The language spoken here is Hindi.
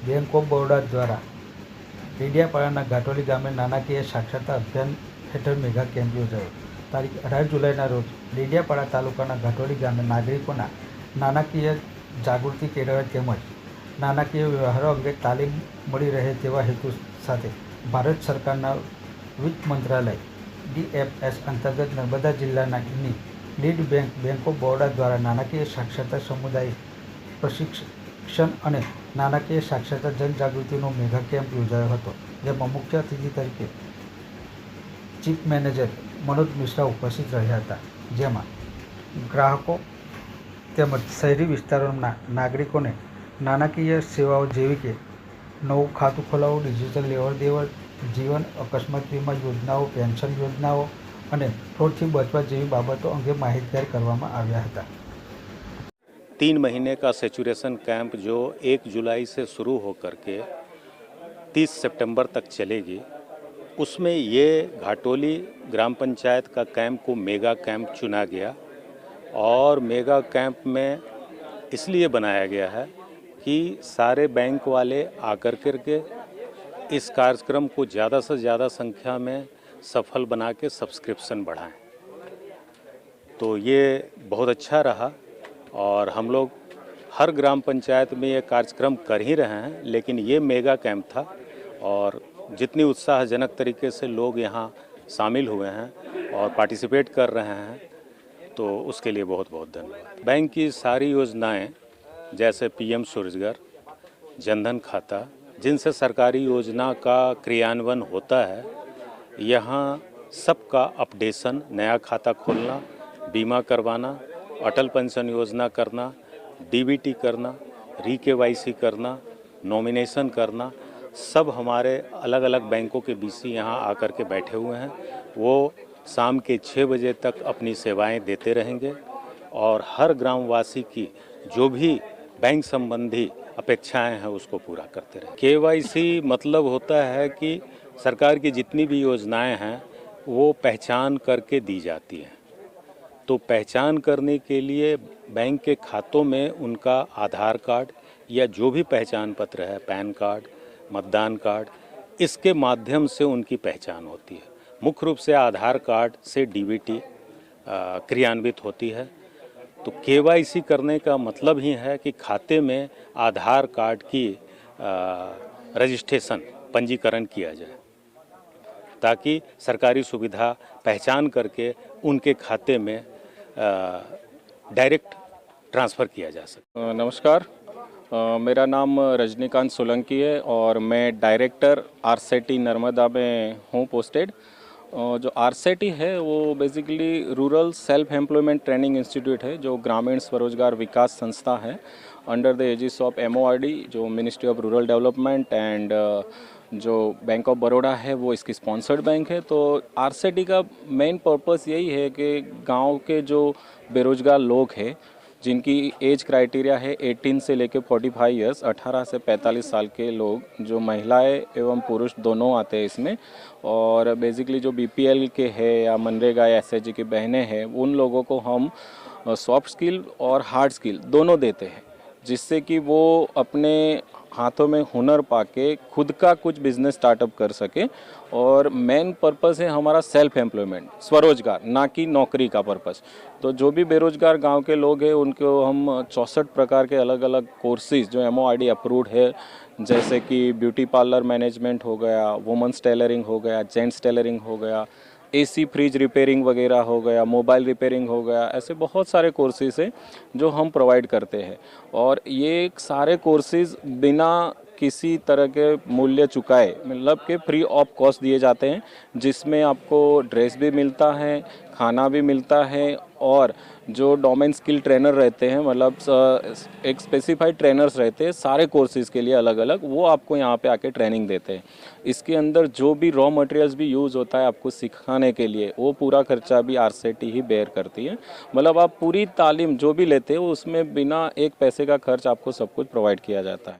બેંક ઓફ બરોડા દ્વારા ડેડિયાપાડાના ઘાટોલી ગામે નાણાકીય સાક્ષરતા અભિયાન હેઠળ મેગા કેમ્પ યોજાયો. તારીખ 18 જુલાઈના રોજ ડેડિયાપાડા તાલુકાના ઘાટોલી ગામે નાગરિકોના નાણાકીય જાગૃતિ કેળવે તેમજ નાણાકીય વ્યવહારો અંગે તાલીમ મળી રહે તેવા હેતુ સાથે ભારત સરકારના વિત્ત મંત્રાલય DFS અંતર્ગત નર્મદા જિલ્લાની લીડ બેંક ઓફ બરોડા દ્વારા નાણાકીય સાક્ષરતા સમુદાય પ્રશિક્ષણ અને નાણાકીય સાક્ષરતા જનજાગૃતિનો મેગા કેમ્પ યોજાયો હતો, જેમાં મુખ્ય અતિથિ તરીકે ચીફ મેનેજર મનોજ મિશ્રા ઉપસ્થિત રહ્યા હતા. જેમાં ગ્રાહકો તેમજ શહેરી વિસ્તારોના નાગરિકોને નાણાકીય સેવાઓ જેવી કે નવું ખાતું ખોલાવવું, ડિજિટલ લેવડ દેવડ, જીવન અકસ્માત વીમા યોજનાઓ, પેન્શન યોજનાઓ અને ફ્રોડથી બચવા જેવી બાબતો અંગે માહિતગાર કરવામાં આવ્યા હતા. 3 महीने का सेचुरेशन कैंप जो 1 जुलाई से शुरू होकर के 30 सितंबर तक चलेगी, उसमें ये घाटोली ग्राम पंचायत का कैंप को मेगा कैंप चुना गया और मेगा कैंप में इसलिए बनाया गया है कि सारे बैंक वाले आकर करके इस कार्यक्रम को ज़्यादा से ज़्यादा संख्या में सफल बना के सब्सक्रिप्शन बढ़ाएं. तो ये बहुत अच्छा रहा और हम लोग हर ग्राम पंचायत में ये कार्यक्रम कर ही रहे हैं, लेकिन ये मेगा कैंप था और जितनी उत्साहजनक तरीके से लोग यहाँ शामिल हुए हैं और पार्टिसिपेट कर रहे हैं, तो उसके लिए बहुत बहुत धन्यवाद. बैंक की सारी योजनाएं जैसे PM स्वरोजगार, जनधन खाता, जिनसे सरकारी योजना का क्रियान्वयन होता है, यहाँ सबका अपडेशन, नया खाता खोलना, बीमा करवाना, अटल पेंशन योजना करना, DBT करना, KYC करना, नॉमिनेशन करना, सब हमारे अलग अलग बैंकों के BC यहाँ आकर के बैठे हुए हैं. वो शाम के 6 बजे तक अपनी सेवाएं देते रहेंगे और हर ग्रामवासी की जो भी बैंक संबंधी अपेक्षाएं हैं उसको पूरा करते रहें. KYC मतलब होता है कि सरकार की जितनी भी योजनाएं हैं वो पहचान करके दी जाती हैं. तो पहचान करने के लिए बैंक के खातों में उनका आधार कार्ड या जो भी पहचान पत्र है, पैन कार्ड, मतदान कार्ड, इसके माध्यम से उनकी पहचान होती है. मुख्य रूप से आधार कार्ड से DBT क्रियान्वित होती है. तो KYC करने का मतलब ही है कि खाते में आधार कार्ड की रजिस्ट्रेशन, पंजीकरण किया जाए ताकि सरकारी सुविधा पहचान करके उनके खाते में डायरेक्ट ट्रांसफ़र किया जा सके. नमस्कार, मेरा नाम रजनीकांत सोलंकी है और मैं डायरेक्टर RCETI नर्मदा में हूँ पोस्टेड. जो RCETI है वो basically rural self employment training institute है, जो ग्रामीण स्वरोजगार विकास संस्था है under the aegis of MORD, जो ministry of rural development and जो बैंक ऑफ बड़ौदा है वो इसकी स्पॉन्सर्ड बैंक है. तो RCETI का मेन पर्पस यही है कि गांव के जो बेरोजगार लोग हैं, जिनकी एज क्राइटेरिया है 18 से लेकर 45 इयर्स, 18 से 45 साल के लोग, जो महिलाएं एवं पुरुष दोनों आते हैं इसमें, और बेसिकली जो BPL के हैं या मनरेगा या SHG की बहनें हैं, उन लोगों को हम सॉफ्ट स्किल और हार्ड स्किल दोनों देते हैं, जिससे कि वो अपने हाथों में हुनर पाके खुद का कुछ बिजनेस स्टार्टअप कर सके. और मेन पर्पस है हमारा सेल्फ एम्प्लॉयमेंट, स्वरोजगार, ना कि नौकरी का पर्पस. तो जो भी बेरोजगार गांव के लोग हैं उनको हम 64 प्रकार के अलग अलग कोर्सेज जो MORD अप्रूव्ड है, जैसे कि ब्यूटी पार्लर मैनेजमेंट हो गया, वुमेंस टेलरिंग हो गया, जेंट्स टेलरिंग हो गया, AC फ्रिज रिपेयरिंग वगैरह हो गया, मोबाइल रिपेयरिंग हो गया, ऐसे बहुत सारे कोर्सेज हैं जो हम प्रोवाइड करते हैं. और ये सारे कोर्सेज बिना किसी तरह के मूल्य चुकाए, मतलब कि फ्री ऑफ कॉस्ट दिए जाते हैं, जिसमें आपको ड्रेस भी मिलता है, खाना भी मिलता है, और जो डोमेन स्किल ट्रेनर रहते हैं, मतलब एक स्पेसिफाइड ट्रेनर्स रहते हैं सारे कोर्सेज़ के लिए अलग अलग, वो आपको यहाँ पे आके ट्रेनिंग देते हैं. इसके अंदर जो भी रॉ मटेरियल्स भी यूज़ होता है आपको सिखाने के लिए, वो पूरा खर्चा भी RCETI ही बेयर करती है. मतलब आप पूरी तालीम जो भी लेते हो उसमें बिना एक पैसे का खर्च आपको सब कुछ प्रोवाइड किया जाता है.